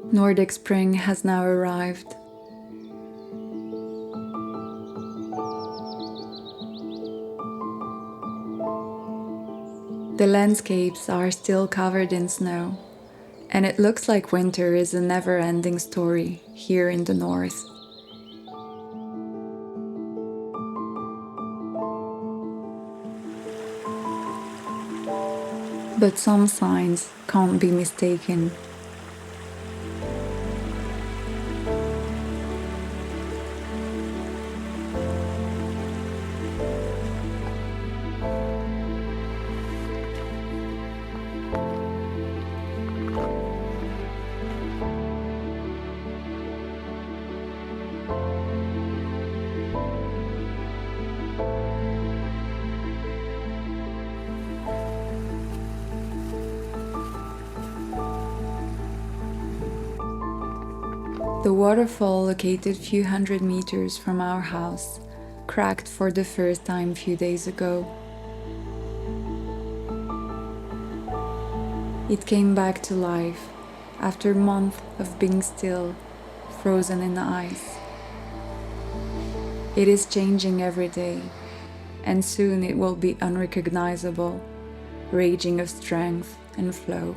Nordic spring has now arrived. The landscapes are still covered in snow, and it looks like winter is a never-ending story here in the north. But some signs can't be mistaken. The waterfall located few hundred meters from our house cracked for the first time a few days ago. It came back to life after a month of being still, frozen in the ice. It is changing every day, and soon it will be unrecognizable, raging of strength and flow.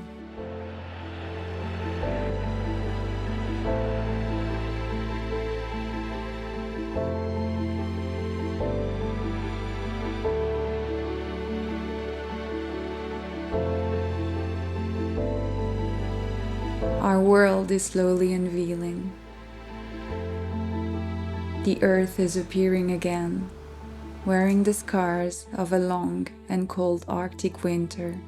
Our world is slowly unveiling. The earth is appearing again, wearing the scars of a long and cold Arctic winter.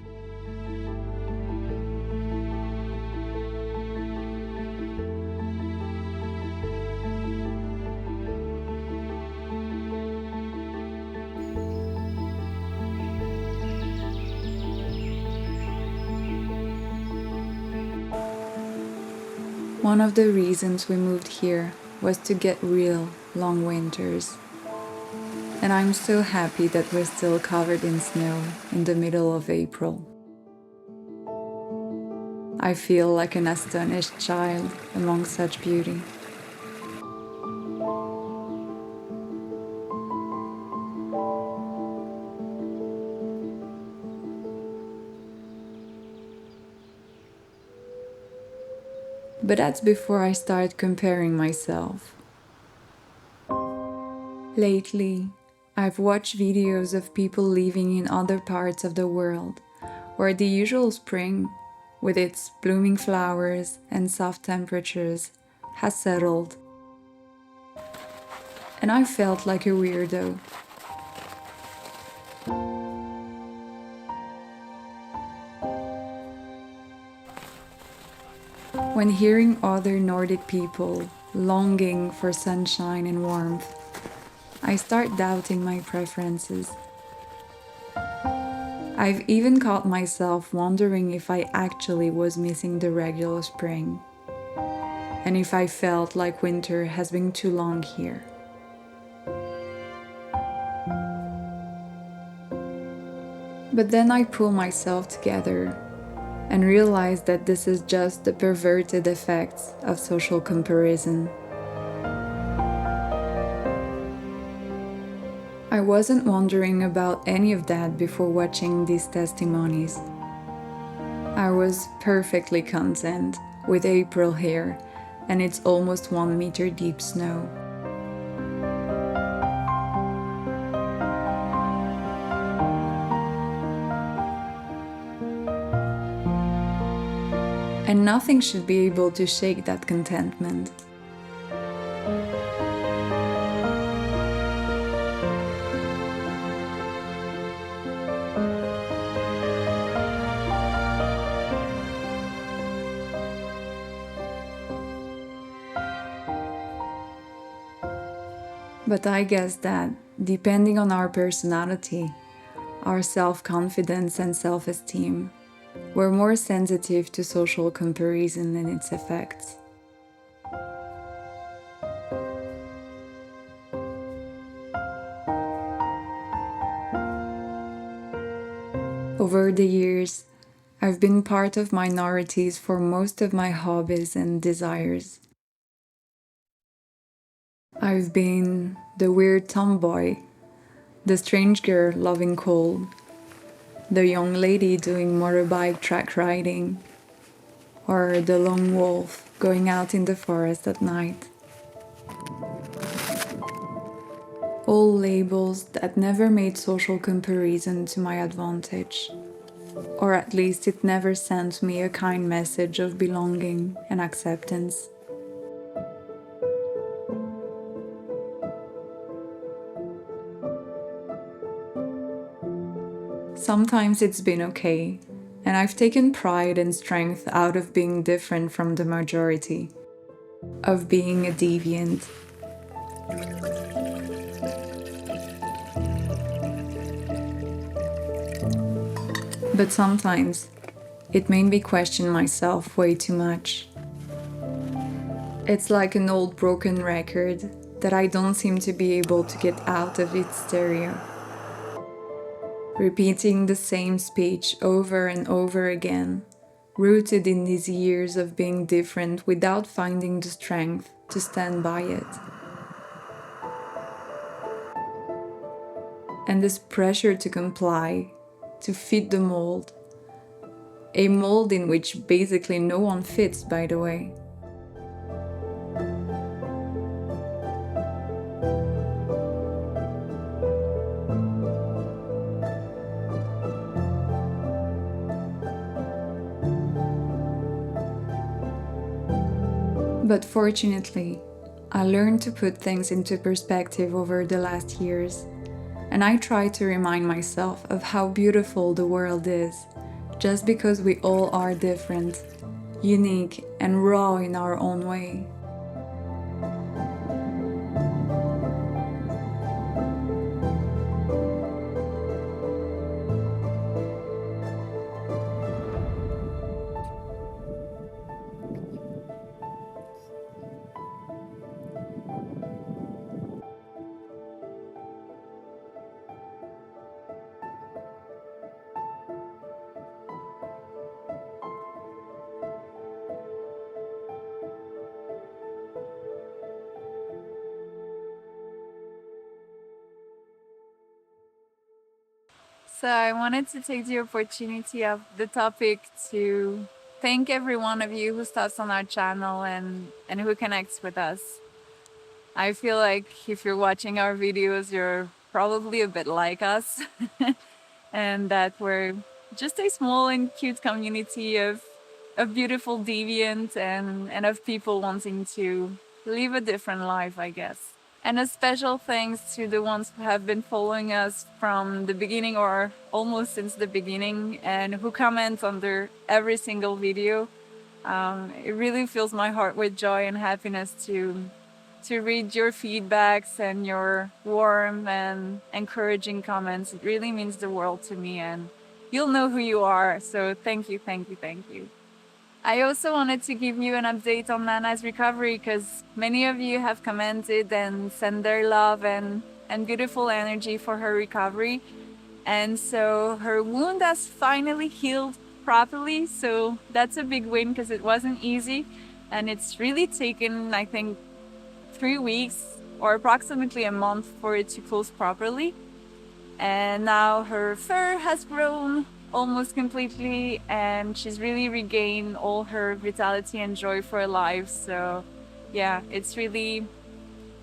One of the reasons we moved here was to get real long winters. And I'm so happy that we're still covered in snow in the middle of April. I feel like an astonished child among such beauty. But that's before I start comparing myself. Lately, I've watched videos of people living in other parts of the world, where the usual spring, with its blooming flowers and soft temperatures, has settled. And I felt like a weirdo. When hearing other Nordic people longing for sunshine and warmth, I start doubting my preferences. I've even caught myself wondering if I actually was missing the regular spring, and if I felt like winter has been too long here. But then I pull myself together and realize that this is just the perverted effects of social comparison. I wasn't wondering about any of that before watching these testimonies. I was perfectly content with April here and its almost 1 meter deep snow. And nothing should be able to shake that contentment. But I guess that, depending on our personality, our self-confidence and self-esteem, we're more sensitive to social comparison and its effects. Over the years, I've been part of minorities for most of my hobbies and desires. I've been the weird tomboy, the strange girl loving cold, the young lady doing motorbike track riding, or the lone wolf going out in the forest at night. All labels that never made social comparison to my advantage, or at least it never sent me a kind message of belonging and acceptance. Sometimes it's been okay, and I've taken pride and strength out of being different from the majority, of being a deviant. But sometimes it made me question myself way too much. It's like an old broken record that I don't seem to be able to get out of its stereo. Repeating the same speech over and over again, rooted in these years of being different without finding the strength to stand by it. And this pressure to comply, to fit the mold, a mold in which basically no one fits, by the way. But fortunately, I learned to put things into perspective over the last years, and I try to remind myself of how beautiful the world is, just because we all are different, unique, and raw in our own way. So I wanted to take the opportunity of the topic to thank every one of you who starts on our channel and who connects with us. I feel like if you're watching our videos, you're probably a bit like us and that we're just a small and cute community of beautiful deviant and of people wanting to live a different life, I guess. And a special thanks to the ones who have been following us from the beginning or almost since the beginning and who comment under every single video. It really fills my heart with joy and happiness to read your feedbacks and your warm and encouraging comments. It really means the world to me, and you'll know who you are. So thank you, thank you, thank you. I also wanted to give you an update on Nana's recovery because many of you have commented and sent their love and beautiful energy for her recovery. And so her wound has finally healed properly. So that's a big win because it wasn't easy. And it's really taken, I think, 3 weeks or approximately a month for it to close properly. And now her fur has grown almost completely and she's really regained all her vitality and joy for life. So yeah, it's really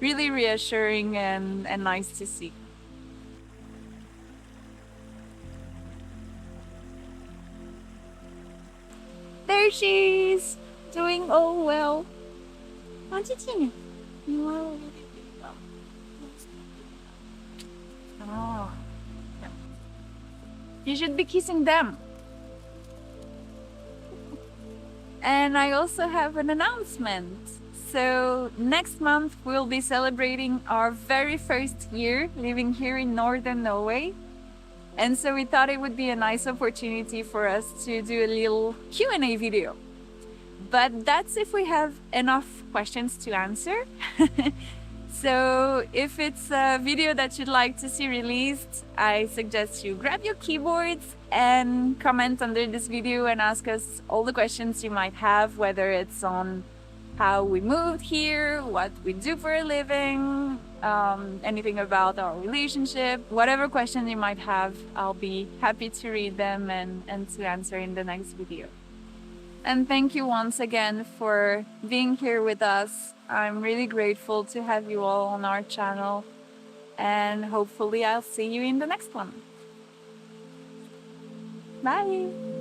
reassuring and nice to see. There she is, doing all well. Oh. You should be kissing them. And I also have an announcement. So next month we'll be celebrating our very first year living here in Northern Norway. And so we thought it would be a nice opportunity for us to do a little Q&A video. But that's if we have enough questions to answer. So if it's a video that you'd like to see released, I suggest you grab your keyboards and comment under this video and ask us all the questions you might have, whether it's on how we moved here, what we do for a living, anything about our relationship, whatever questions you might have, I'll be happy to read them and to answer in the next video. And thank you once again for being here with us. I'm really grateful to have you all on our channel, and hopefully I'll see you in the next one. Bye!